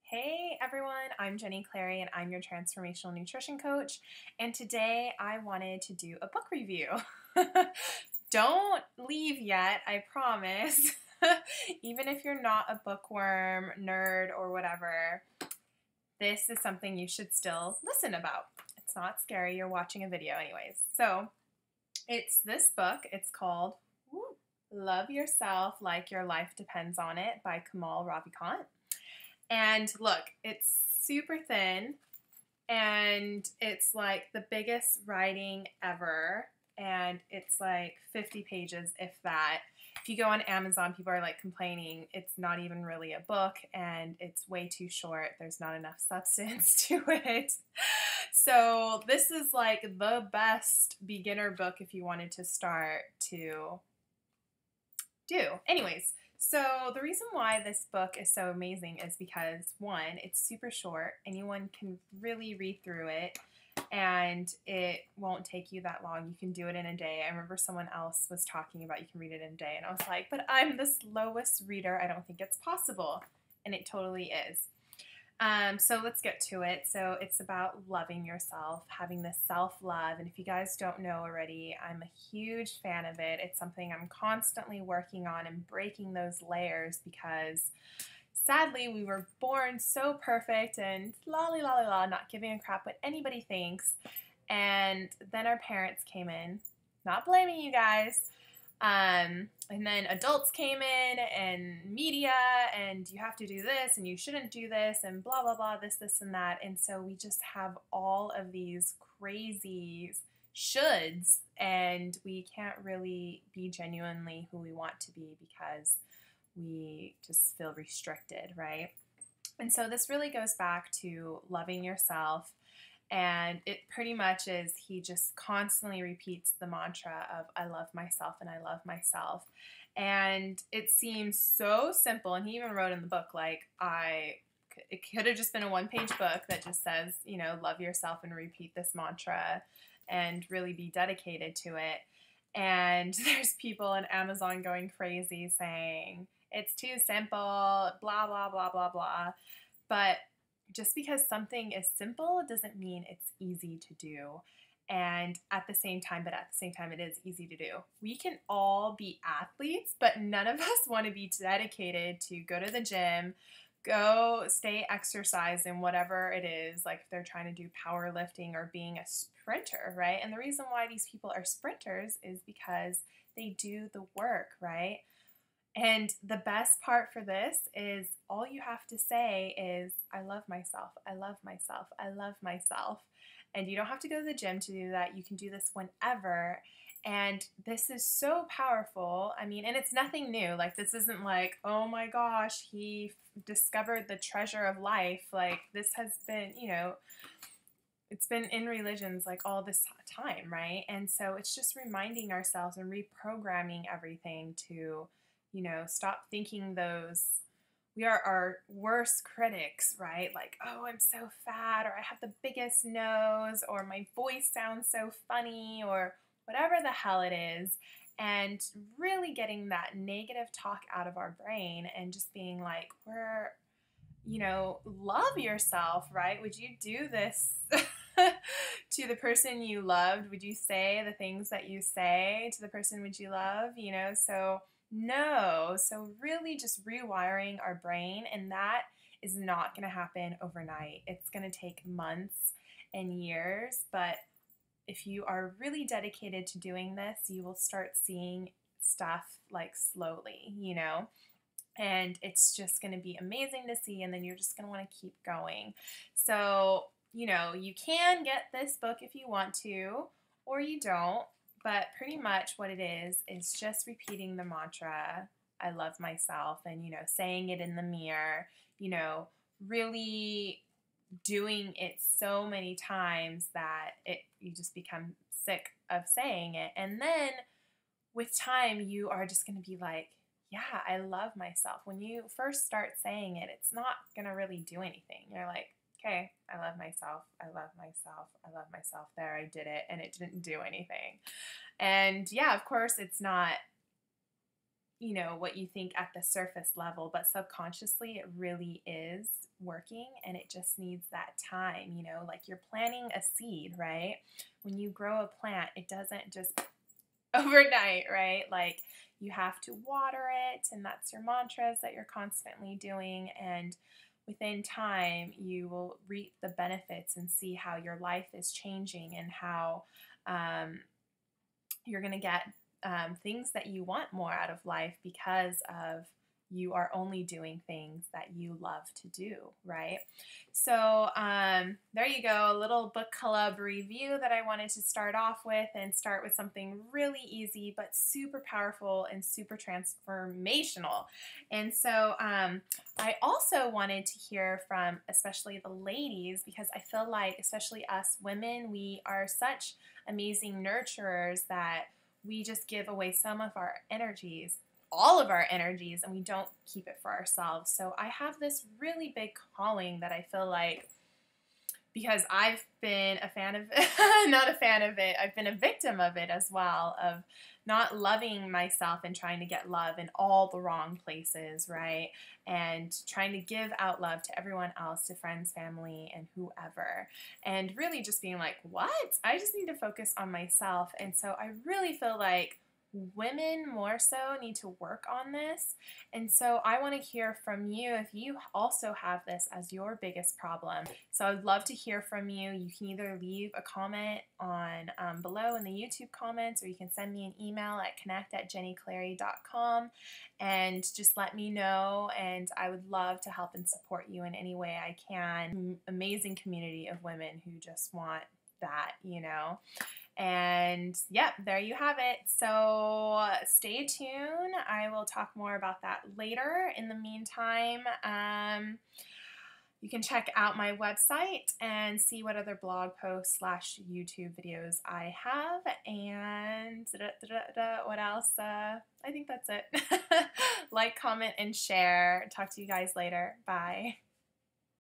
Hey everyone, I'm Jenny Cleary and I'm your transformational nutrition coach. And today I wanted to do a book review. Don't leave yet, I promise. Even if you're not a bookworm, nerd, or whatever, this is something you should still listen about. It's not scary, you're watching a video anyways. So it's this book, it's called Love Yourself Like Your Life Depends on It by Kamal Ravikant. And look, it's super thin and it's like the biggest writing ever. And it's like 50 pages, if that. If you go on Amazon, people are like complaining it's not even really a book and it's way too short. There's not enough substance to it. So this is like the best beginner book if you wanted to start to do. Anyways, so the reason why this book is so amazing is because, one, it's super short. Anyone can really read through it, and it won't take you that long. You can do it in a day. I remember someone else was talking about you can read it in a day, and I was like, but I'm the slowest reader. I don't think it's possible, and it totally is. So let's get to it. So it's about loving yourself, having this self-love. And if you guys don't know already, I'm a huge fan of it. It's something I'm constantly working on and breaking those layers because sadly we were born so perfect and lolly lolly la, not giving a crap what anybody thinks. And then our parents came in, not blaming you guys, and then adults came in and media and you have to do this and you shouldn't do this and blah, blah, blah, this, and that. And so we just have all of these crazy shoulds and we can't really be genuinely who we want to be because we just feel restricted, right? And so this really goes back to loving yourself. And it pretty much is, he just constantly repeats the mantra of I love myself and I love myself. And it seems so simple. And he even wrote in the book, like, it could have just been a one-page book that just says, you know, love yourself and repeat this mantra and really be dedicated to it. And there's people on Amazon going crazy saying it's too simple, blah, blah, blah, blah, blah. But just because something is simple doesn't mean it's easy to do. And at the same time, it is easy to do. We can all be athletes, but none of us want to be dedicated to go to the gym, go stay exercise in whatever it is, like if they're trying to do powerlifting or being a sprinter, right? And the reason why these people are sprinters is because they do the work, right? And the best part for this is all you have to say is, I love myself, I love myself, I love myself. And you don't have to go to the gym to do that. You can do this whenever. And this is so powerful. I mean, and it's nothing new. Like, this isn't like, oh my gosh, he discovered the treasure of life. Like, this has been, you know, it's been in religions like all this time, right? And so it's just reminding ourselves and reprogramming everything to, you know, stop thinking we are our worst critics, right? Like, oh, I'm so fat, or I have the biggest nose, or my voice sounds so funny, or whatever the hell it is. And really getting that negative talk out of our brain and just being like, love yourself, right? Would you do this to the person you loved? Would you say the things that you say to the person would you love? You know, so no. So really just rewiring our brain, and that is not going to happen overnight. It's going to take months and years, but if you are really dedicated to doing this, you will start seeing stuff like slowly, you know, and it's just going to be amazing to see, and then you're just going to want to keep going. So, you know, you can get this book if you want to, or you don't. But pretty much what it is just repeating the mantra, I love myself, and, you know, saying it in the mirror, you know, really doing it so many times that you just become sick of saying it. And then with time, you are just going to be like, yeah, I love myself. When you first start saying it, it's not going to really do anything. You're like, okay, I love myself, I love myself, I love myself. There, I did it, and it didn't do anything. And yeah, of course, it's not, you know, what you think at the surface level, but subconsciously it really is working, and it just needs that time, you know, like you're planting a seed, right? When you grow a plant, it doesn't just overnight, right? Like you have to water it, and that's your mantras that you're constantly doing, and within time you will reap the benefits and see how your life is changing and how you're going to get things that you want more out of life because of you are only doing things that you love to do, right? So there you go, a little book club review that I wanted to start off with, and start with something really easy but super powerful and super transformational. And so I also wanted to hear from especially the ladies, because I feel like especially us women, we are such amazing nurturers that we just give away some of our energies, all of our energies, and we don't keep it for ourselves. So I have this really big calling that I feel like, because I've been a fan of it, not a fan of it, I've been a victim of it as well, of not loving myself and trying to get love in all the wrong places, right? And trying to give out love to everyone else, to friends, family, and whoever. And really just being like, what? I just need to focus on myself. And so I really feel like women more so need to work on this. And so I want to hear from you if you also have this as your biggest problem. So I'd love to hear from you. You can either leave a comment on below in the YouTube comments, or you can send me an email at connect@jennycleary.com and just let me know, and I would love to help and support you in any way I can. Amazing community of women who just want that, you know. And yep, there you have it. So stay tuned. I will talk more about that later. In the meantime, you can check out my website and see what other blog posts / YouTube videos I have. And what else? I think that's it. Like, comment, and share. Talk to you guys later. Bye.